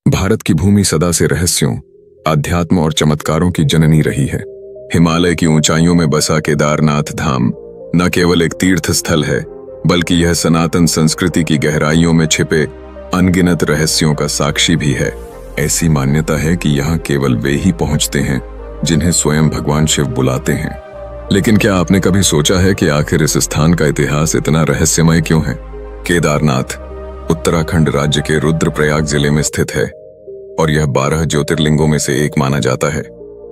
भारत की भूमि सदा से रहस्यों, आध्यात्म और चमत्कारों की जननी रही है। हिमालय की ऊंचाइयों में बसा केदारनाथ धाम न केवल एक तीर्थ स्थल है, बल्कि यह सनातन संस्कृति की गहराइयों में छिपे अनगिनत रहस्यों का साक्षी भी है। ऐसी मान्यता है कि यहाँ केवल वे ही पहुंचते हैं जिन्हें स्वयं भगवान शिव बुलाते हैं। लेकिन क्या आपने कभी सोचा है कि आखिर इस स्थान का इतिहास इतना रहस्यमय क्यों है? केदारनाथ उत्तराखंड राज्य के रुद्रप्रयाग जिले में स्थित है और यह 12 ज्योतिर्लिंगों में से एक माना जाता है।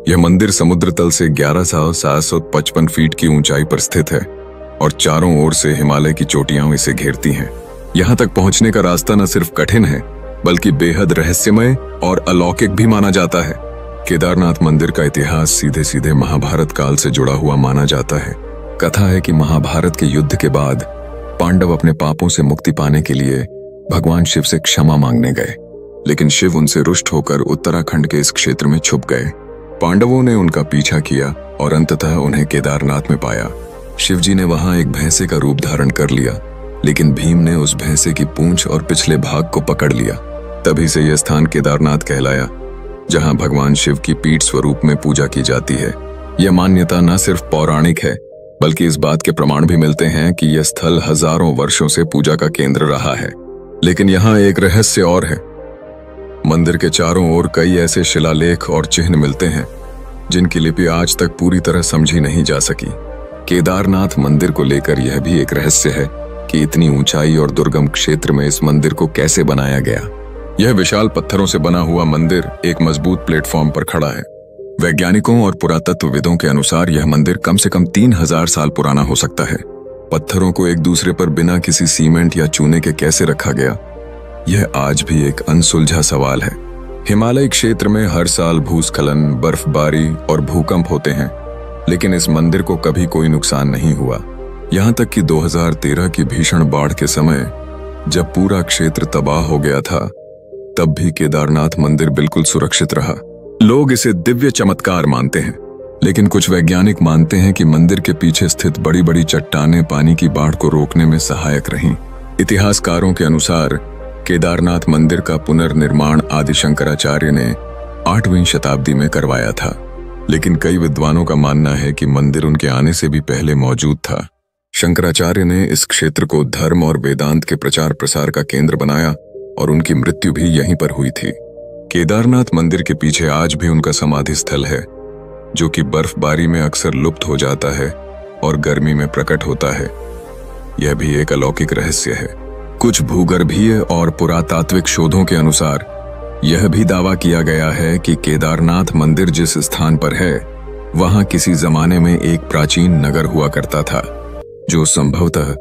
यह मंदिर समुद्र तल से 11,755 फीट की ऊंचाई पर स्थित है और चारों ओर से हिमालय की चोटियां इसे घेरती हैं। यहां तक पहुंचने का रास्ता न सिर्फ कठिन है, बल्कि बेहद रहस्यमय और अलौकिक भी माना जाता है। केदारनाथ मंदिर का इतिहास सीधे सीधे महाभारत काल से जुड़ा हुआ माना जाता है। कथा है कि महाभारत के युद्ध के बाद पांडव अपने पापों से मुक्ति पाने के लिए भगवान शिव से क्षमा मांगने गए, लेकिन शिव उनसे रुष्ट होकर उत्तराखंड के इस क्षेत्र में छुप गए। पांडवों ने उनका पीछा किया और अंततः उन्हें केदारनाथ में पाया। शिव जी ने वहां एक भैंसे का रूप धारण कर लिया, लेकिन भीम ने उस भैंसे की पूंछ और पिछले भाग को पकड़ लिया। तभी से यह स्थान केदारनाथ कहलाया, जहां भगवान शिव की पीठ स्वरूप में पूजा की जाती है। यह मान्यता न सिर्फ पौराणिक है, बल्कि इस बात के प्रमाण भी मिलते हैं कि यह स्थल हजारों वर्षों से पूजा का केंद्र रहा है। लेकिन यहाँ एक रहस्य और है। मंदिर के चारों ओर कई ऐसे शिलालेख और चिन्ह मिलते हैं जिनकी लिपि आज तक पूरी तरह समझी नहीं जा सकी। केदारनाथ मंदिर को लेकर यह भी एक रहस्य है कि इतनी ऊंचाई और दुर्गम क्षेत्र में इस मंदिर को कैसे बनाया गया। यह विशाल पत्थरों से बना हुआ मंदिर एक मजबूत प्लेटफॉर्म पर खड़ा है। वैज्ञानिकों और पुरातत्वविदों के अनुसार यह मंदिर कम से कम 3000 साल पुराना हो सकता है। पत्थरों को एक दूसरे पर बिना किसी सीमेंट या चूने के कैसे रखा गया, यह आज भी एक अनसुलझा सवाल है। हिमालय क्षेत्र में हर साल भूस्खलन, बर्फबारी और भूकंप होते हैं, लेकिन इस मंदिर को कभी कोई नुकसान नहीं हुआ। यहाँ तक कि 2013 की भीषण बाढ़ के समय जब पूरा क्षेत्र तबाह हो गया था, तब भी केदारनाथ मंदिर बिल्कुल सुरक्षित रहा। लोग इसे दिव्य चमत्कार मानते हैं, लेकिन कुछ वैज्ञानिक मानते हैं कि मंदिर के पीछे स्थित बड़ी बड़ी चट्टानें पानी की बाढ़ को रोकने में सहायक रहीं। इतिहासकारों के अनुसार केदारनाथ मंदिर का पुनर्निर्माण आदि शंकराचार्य ने 8वीं शताब्दी में करवाया था, लेकिन कई विद्वानों का मानना है कि मंदिर उनके आने से भी पहले मौजूद था। शंकराचार्य ने इस क्षेत्र को धर्म और वेदांत के प्रचार प्रसार का केंद्र बनाया और उनकी मृत्यु भी यहीं पर हुई थी। केदारनाथ मंदिर के पीछे आज भी उनका समाधि स्थल है, जो कि बर्फबारी में अक्सर लुप्त हो जाता है और गर्मी में प्रकट होता है। यह भी एक अलौकिक रहस्य है। कुछ भूगर्भीय और पुरातात्विक शोधों के अनुसार यह भी दावा किया गया है कि केदारनाथ मंदिर जिस स्थान पर है, वहां किसी जमाने में एक प्राचीन नगर हुआ करता था, जो संभवतः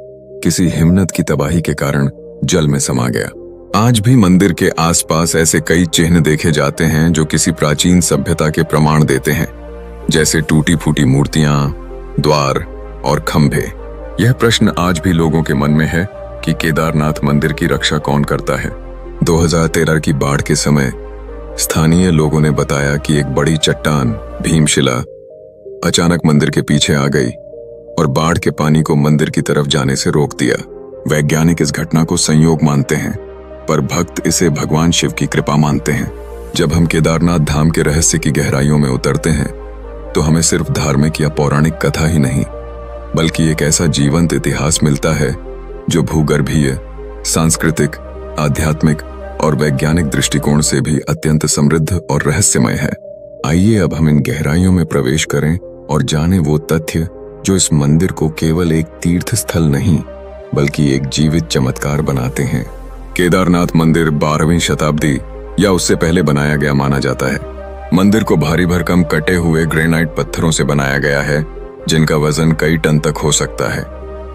किसी हिमनद की तबाही के कारण जल में समा गया। आज भी मंदिर के आसपास ऐसे कई चिन्ह देखे जाते हैं जो किसी प्राचीन सभ्यता के प्रमाण देते हैं, जैसे टूटी फूटी मूर्तियां, द्वार और खंभे। यह प्रश्न आज भी लोगों के मन में है कि केदारनाथ मंदिर की रक्षा कौन करता है। 2013 की बाढ़ के समय स्थानीय लोगों ने बताया कि एक बड़ी चट्टान, भीमशिला, अचानक मंदिर के पीछे आ गई और बाढ़ के पानी को मंदिर की तरफ जाने से रोक दिया। वैज्ञानिक इस घटना को संयोग मानते हैं, पर भक्त इसे भगवान शिव की कृपा मानते हैं। जब हम केदारनाथ धाम के रहस्य की गहराइयों में उतरते हैं, तो हमें सिर्फ धार्मिक या पौराणिक कथा ही नहीं, बल्कि एक ऐसा जीवंत इतिहास मिलता है जो भूगर्भीय, सांस्कृतिक, आध्यात्मिक और वैज्ञानिक दृष्टिकोण से भी अत्यंत समृद्ध और रहस्यमय है। आइए अब हम इन गहराइयों में प्रवेश करें और जानें वो तथ्य जो इस मंदिर को केवल एक तीर्थ स्थल नहीं, बल्कि एक जीवित चमत्कार बनाते हैं। केदारनाथ मंदिर 12वीं शताब्दी या उससे पहले बनाया गया माना जाता है। मंदिर को भारी भरकम कटे हुए ग्रेनाइट पत्थरों से बनाया गया है, जिनका वजन कई टन तक हो सकता है।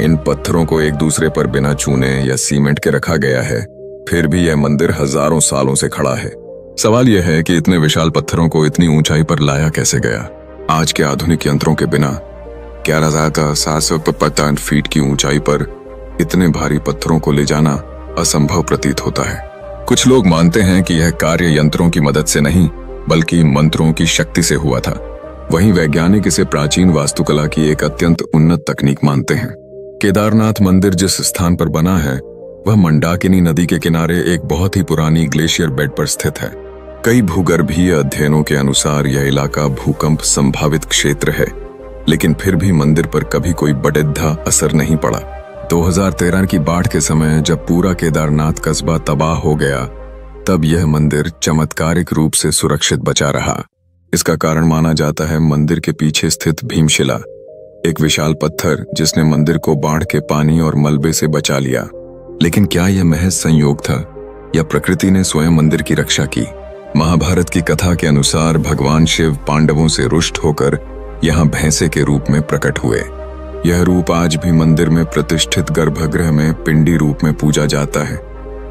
इन पत्थरों को एक दूसरे पर बिना चूने या सीमेंट के रखा गया है, फिर भी यह मंदिर हजारों सालों से खड़ा है। सवाल यह है कि इतने विशाल पत्थरों को इतनी ऊंचाई पर लाया कैसे गया। आज के आधुनिक यंत्रों के बिना 11,755 फीट की ऊंचाई पर इतने भारी पत्थरों को ले जाना असंभव प्रतीत होता है। कुछ लोग मानते हैं कि यह कार्य यंत्रों की मदद से नहीं, बल्कि मंत्रों की शक्ति से हुआ था। वहीं वैज्ञानिक इसे प्राचीन वास्तुकला की एक अत्यंत उन्नत तकनीक मानते हैं। केदारनाथ मंदिर जिस स्थान पर बना है, वह मंडाकिनी नदी के किनारे एक बहुत ही पुरानी ग्लेशियर बेड पर स्थित है। कई भूगर्भीय अध्ययनों के अनुसार यह इलाका भूकंप संभावित क्षेत्र है, लेकिन फिर भी मंदिर पर कभी कोई बड़ेद्धा असर नहीं पड़ा। 2013 की बाढ़ के समय जब पूरा केदारनाथ कस्बा तबाह हो गया, तब यह मंदिर चमत्कारिक रूप से सुरक्षित बचा रहा। इसका कारण माना जाता है मंदिर के पीछे स्थित भीमशिला, एक विशाल पत्थर जिसने मंदिर को बाढ़ के पानी और मलबे से बचा लिया। लेकिन क्या यह महज संयोग था या प्रकृति ने स्वयं मंदिर की रक्षा की? महाभारत की कथा के अनुसार भगवान शिव पांडवों से रुष्ट होकर यहाँ भैंसे के रूप में प्रकट हुए। यह रूप आज भी मंदिर में प्रतिष्ठित गर्भगृह में पिंडी रूप में पूजा जाता है,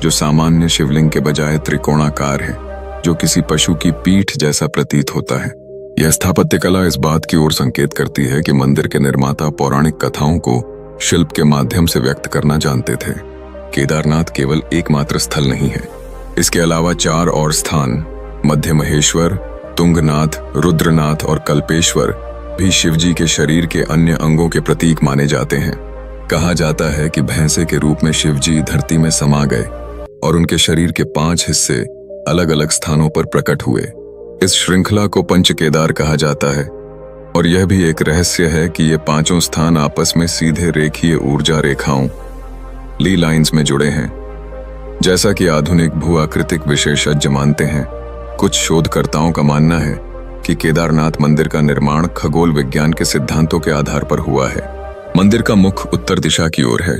जो सामान्य शिवलिंग के बजाय त्रिकोणाकार है, जो किसी पशु की पीठ जैसा प्रतीत होता है। यह स्थापत्य कला इस बात की ओर संकेत करती है कि मंदिर के निर्माता पौराणिक कथाओं को शिल्प के माध्यम से व्यक्त करना जानते थे। केदारनाथ केवल एकमात्र स्थल नहीं है, इसके अलावा 4 और स्थान मध्य महेश्वर, तुंगनाथ, रुद्रनाथ और कल्पेश्वर भी शिवजी के शरीर के अन्य अंगों के प्रतीक माने जाते हैं। कहा जाता है कि भैंसे के रूप में शिवजी धरती में समा गए और उनके शरीर के 5 हिस्से अलग अलग स्थानों पर प्रकट हुए। इस श्रृंखला को पंच केदार कहा जाता है और यह भी एक रहस्य है कि ये 5 स्थान आपस में सीधे रेखीय ऊर्जा रेखाओं ली लाइंस में जुड़े हैं, जैसा कि आधुनिक भू आकृतिक विशेषज्ञ मानते हैं। कुछ शोधकर्ताओं का मानना है कि केदारनाथ मंदिर का निर्माण खगोल विज्ञान के सिद्धांतों के आधार पर हुआ है। मंदिर का मुख उत्तर दिशा की ओर है,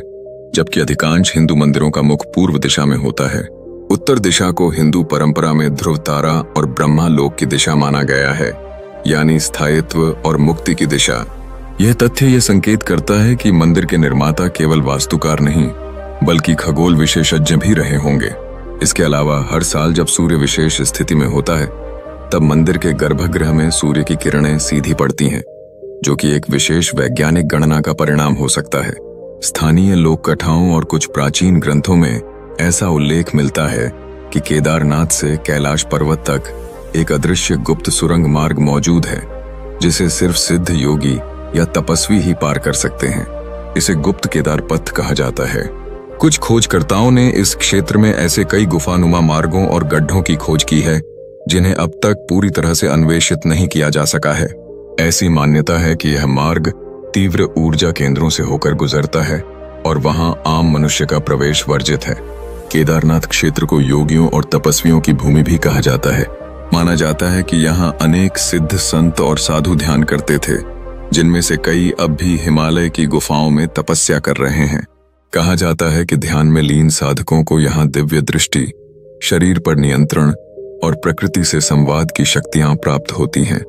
जबकि अधिकांश हिंदू मंदिरों का मुख पूर्व दिशा में होता है। उत्तर दिशा को हिंदू परंपरा में ध्रुव तारा और ब्रह्मा लोक की दिशा माना गया है, यानी स्थायित्व और मुक्ति की दिशा। यह तथ्य यह संकेत करता है कि मंदिर के निर्माता केवल वास्तुकार नहीं, बल्कि खगोल विशेषज्ञ भी रहे होंगे। इसके अलावा हर साल जब सूर्य विशेष स्थिति में होता है, तब मंदिर के गर्भगृह में सूर्य की किरणें सीधी पड़ती हैं, जो कि एक विशेष वैज्ञानिक गणना का परिणाम हो सकता है। स्थानीय लोक कथाओं और कुछ प्राचीन ग्रंथों में ऐसा उल्लेख मिलता है कि केदारनाथ से कैलाश पर्वत तक एक अदृश्य गुप्त सुरंग मार्ग मौजूद है, जिसे सिर्फ सिद्ध योगी या तपस्वी ही पार कर सकते हैं। इसे गुप्त केदार पथ कहा जाता है। कुछ खोजकर्ताओं ने इस क्षेत्र में ऐसे कई गुफानुमा मार्गों और गड्ढों की खोज की है, जिन्हें अब तक पूरी तरह से अन्वेषित नहीं किया जा सका है। ऐसी मान्यता है कि यह मार्ग तीव्र ऊर्जा केंद्रों से होकर गुजरता है और वहां आम मनुष्य का प्रवेश वर्जित है। केदारनाथ क्षेत्र को योगियों और तपस्वियों की भूमि भी कहा जाता है। माना जाता है कि यहाँ अनेक सिद्ध संत और साधु ध्यान करते थे, जिनमें से कई अब भी हिमालय की गुफाओं में तपस्या कर रहे हैं। कहा जाता है कि ध्यान में लीन साधकों को यहाँ दिव्य दृष्टि, शरीर पर नियंत्रण और प्रकृति से संवाद की शक्तियां प्राप्त होती हैं।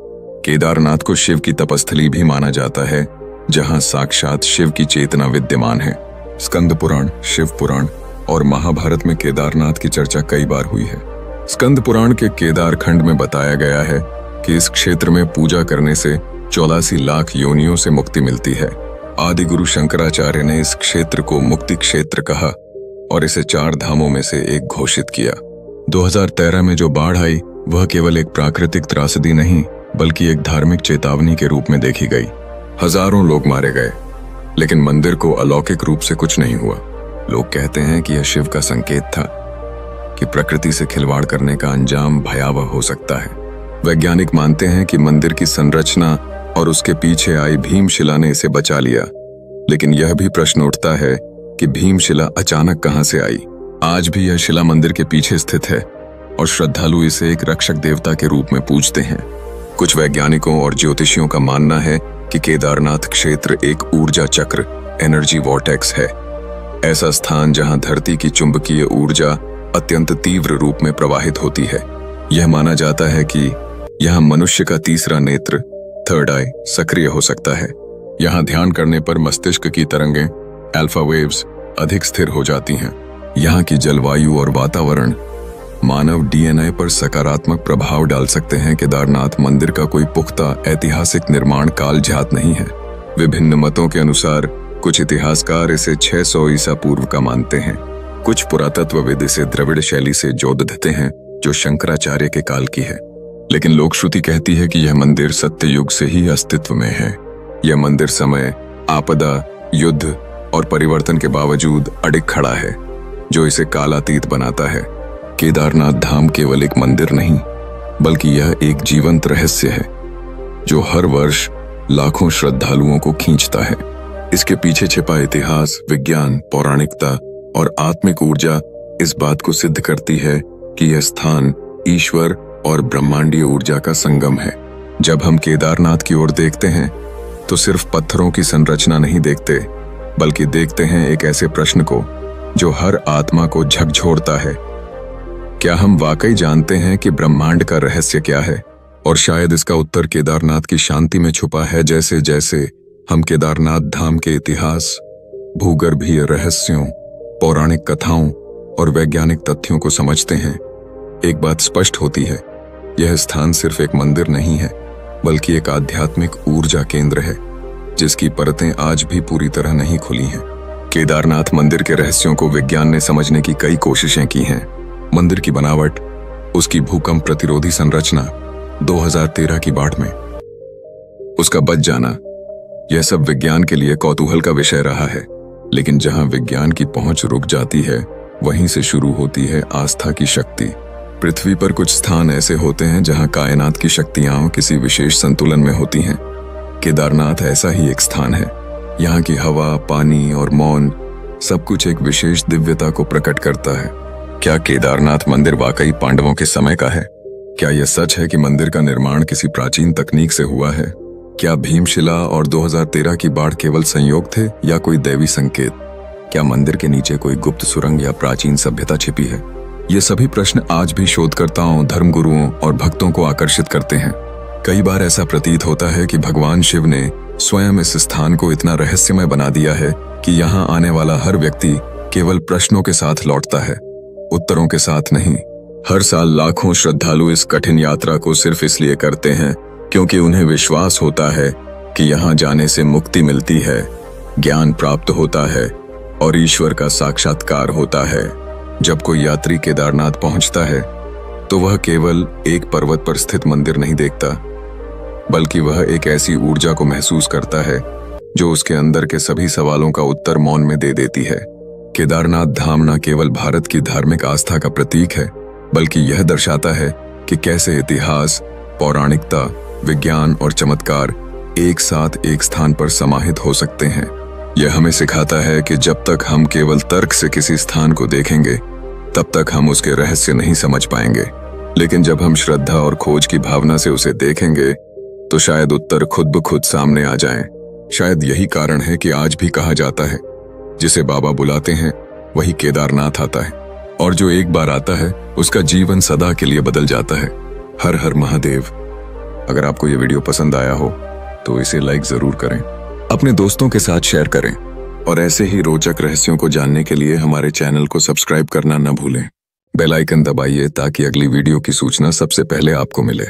केदारनाथ को शिव की तपस्थली भी माना जाता है, जहां साक्षात शिव की चेतना विद्यमान है। स्कंद पुराण, शिव पुराण और महाभारत में केदारनाथ की चर्चा कई बार हुई है। स्कंद पुराण के केदार खंड में बताया गया है कि इस क्षेत्र में पूजा करने से 84 लाख योनियों से मुक्ति मिलती है। आदि गुरु शंकराचार्य ने इस क्षेत्र को मुक्ति क्षेत्र कहा और इसे 4 धामों में से एक घोषित किया। 2013 में जो बाढ़ आई, वह केवल एक प्राकृतिक त्रासदी नहीं, बल्कि एक धार्मिक चेतावनी के रूप में देखी गई। हजारों लोग मारे गए, लेकिन मंदिर को अलौकिक रूप से कुछ नहीं हुआ। लोग कहते हैं कि यह शिव का संकेत था कि प्रकृति से खिलवाड़ करने का अंजाम भयावह हो सकता है। वैज्ञानिक मानते हैं कि मंदिर की संरचना और उसके पीछे आई भीमशिला ने इसे बचा लिया, लेकिन यह भी प्रश्न उठता है कि भीमशिला अचानक कहां से आई। आज भी यह शिला मंदिर के पीछे स्थित है और श्रद्धालु इसे एक रक्षक देवता के रूप में पूजते हैं। कुछ वैज्ञानिकों और ज्योतिषियों का मानना है कि केदारनाथ क्षेत्र एक ऊर्जा चक्र, एनर्जी वॉर्टेक्स है, ऐसा स्थान जहां धरती की चुंबकीय ऊर्जा अत्यंत तीव्र रूप में प्रवाहित होती है। यह माना जाता है कि यहां मनुष्य का तीसरा नेत्र, थर्ड आई, सक्रिय हो सकता है। यहां ध्यान करने पर मस्तिष्क की तरंगें, अल्फा वेव्स, अधिक स्थिर हो जाती हैं। यहाँ की जलवायु और वातावरण मानव डीएनए पर सकारात्मक प्रभाव डाल सकते हैं। केदारनाथ मंदिर का कोई पुख्ता ऐतिहासिक निर्माण काल ज्ञात नहीं है। विभिन्न मतों के अनुसार कुछ इतिहासकार इसे 600 ईसा पूर्व का मानते हैं। कुछ पुरातत्वविद इसे द्रविड़ शैली से जोड़ देते हैं, जो शंकराचार्य के काल की है। लेकिन लोक श्रुति कहती है कि यह मंदिर सत्ययुग से ही अस्तित्व में है। यह मंदिर समय, आपदा, युद्ध और परिवर्तन के बावजूद अडिग खड़ा है। जो इसे कालातीत बनाता है। केदारनाथ धाम केवल एक मंदिर नहीं, बल्कि यह एक जीवंत रहस्य है जो हर वर्ष लाखों श्रद्धालुओं को खींचता है। इसके पीछे छिपा इतिहास, विज्ञान, पौराणिकता और आत्मिक ऊर्जा इस बात को सिद्ध करती है कि यह स्थान ईश्वर और ब्रह्मांडीय ऊर्जा का संगम है। जब हम केदारनाथ की ओर देखते हैं तो सिर्फ पत्थरों की संरचना नहीं देखते, बल्कि देखते हैं एक ऐसे प्रश्न को जो हर आत्मा को झकझोरता है। क्या हम वाकई जानते हैं कि ब्रह्मांड का रहस्य क्या है? और शायद इसका उत्तर केदारनाथ की शांति में छुपा है। जैसे जैसे हम केदारनाथ धाम के इतिहास, भूगर्भीय रहस्यों, पौराणिक कथाओं और वैज्ञानिक तथ्यों को समझते हैं, एक बात स्पष्ट होती है, यह स्थान सिर्फ एक मंदिर नहीं है, बल्कि एक आध्यात्मिक ऊर्जा केंद्र है जिसकी परतें आज भी पूरी तरह नहीं खुली हैं। केदारनाथ मंदिर के रहस्यों को विज्ञान ने समझने की कई कोशिशें की हैं। मंदिर की बनावट, उसकी भूकंप प्रतिरोधी संरचना, 2013 की बाढ़ में उसका बच जाना, यह सब विज्ञान के लिए कौतूहल का विषय रहा है। लेकिन जहां विज्ञान की पहुंच रुक जाती है, वहीं से शुरू होती है आस्था की शक्ति। पृथ्वी पर कुछ स्थान ऐसे होते हैं जहां कायनात की शक्तियां किसी विशेष संतुलन में होती हैं। केदारनाथ ऐसा ही एक स्थान है। यहाँ की हवा, पानी और मौन सब कुछ एक विशेष दिव्यता को प्रकट करता है। क्या केदारनाथ मंदिर वाकई पांडवों के समय का है? क्या यह सच है कि मंदिर का निर्माण किसी प्राचीन तकनीक से हुआ है? क्या भीमशिला और 2013 की बाढ़ केवल संयोग थे या कोई दैवी संकेत? क्या मंदिर के नीचे कोई गुप्त सुरंग या प्राचीन सभ्यता छिपी है? ये सभी प्रश्न आज भी शोधकर्ताओं, धर्मगुरुओं और भक्तों को आकर्षित करते हैं। कई बार ऐसा प्रतीत होता है कि भगवान शिव ने स्वयं इस स्थान को इतना रहस्यमय बना दिया है कि यहाँ आने वाला हर व्यक्ति केवल प्रश्नों के साथ लौटता है, उत्तरों के साथ नहीं। हर साल लाखों श्रद्धालु इस कठिन यात्रा को सिर्फ इसलिए करते हैं क्योंकि उन्हें विश्वास होता है कि यहाँ जाने से मुक्ति मिलती है, ज्ञान प्राप्त होता है और ईश्वर का साक्षात्कार होता है। जब कोई यात्री केदारनाथ पहुंचता है तो वह केवल एक पर्वत पर स्थित मंदिर नहीं देखता, बल्कि वह एक ऐसी ऊर्जा को महसूस करता है जो उसके अंदर के सभी सवालों का उत्तर मौन में दे देती है। केदारनाथ धाम न केवल भारत की धार्मिक आस्था का प्रतीक है, बल्कि यह दर्शाता है कि कैसे इतिहास, पौराणिकता, विज्ञान और चमत्कार एक साथ एक स्थान पर समाहित हो सकते हैं। यह हमें सिखाता है कि जब तक हम केवल तर्क से किसी स्थान को देखेंगे, तब तक हम उसके रहस्य नहीं समझ पाएंगे। लेकिन जब हम श्रद्धा और खोज की भावना से उसे देखेंगे, तो शायद उत्तर खुद ब खुद सामने आ जाएं। शायद यही कारण है कि आज भी कहा जाता है, जिसे बाबा बुलाते हैं वही केदारनाथ आता है, और जो एक बार आता है उसका जीवन सदा के लिए बदल जाता है। हर हर महादेव। अगर आपको ये वीडियो पसंद आया हो तो इसे लाइक जरूर करें, अपने दोस्तों के साथ शेयर करें और ऐसे ही रोचक रहस्यों को जानने के लिए हमारे चैनल को सब्सक्राइब करना न भूलें। बेल आइकन दबाइए ताकि अगली वीडियो की सूचना सबसे पहले आपको मिले।